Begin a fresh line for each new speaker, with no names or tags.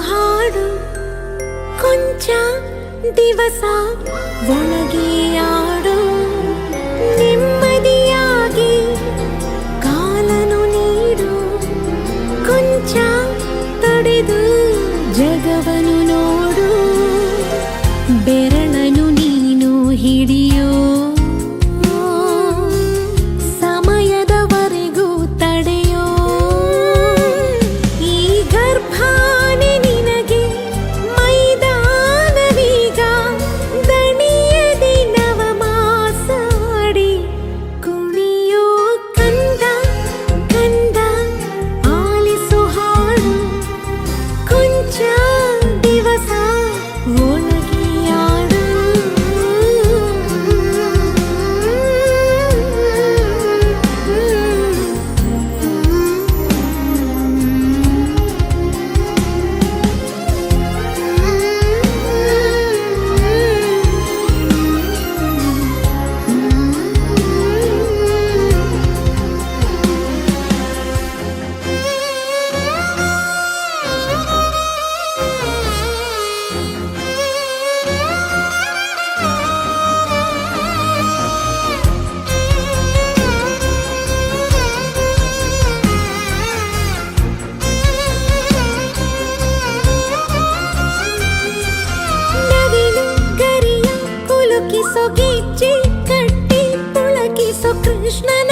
ಹಾಡು ಕೊಂಚ ದಿವಸ ಒಳಗೆ ಆಡು ನೆಮ್ಮದಿಯಾಗಿ ಕಾಲನು ನೀಡು ಕೊಂಚ ತಡೆದು ಜಗವನು ನೋಡು ಬೆರಳನು ನೀನು ಹಿಡಿಯೋ ಸಮಯದವರೆಗೂ ತಡೆಯೋ ಈ ಗರ್ಭಾನೆ ನಿನಗೆ ಮೈದಾನವೀಗ ದಣಿಯದೆ ನವಮಾಸಾಡಿ ಕುಣಿಯೋ ಕಂದ ಕಂದ ಆಲಿಸು ಹಾಡು ಕೊಂಚ ದಿವಸ ಒಳಗೆ ಆಡು ಗೆಜ್ಜೆ ಕಟ್ಟಿ ಪುಳಕಿಸೋ ಕೃಷ್ಣನ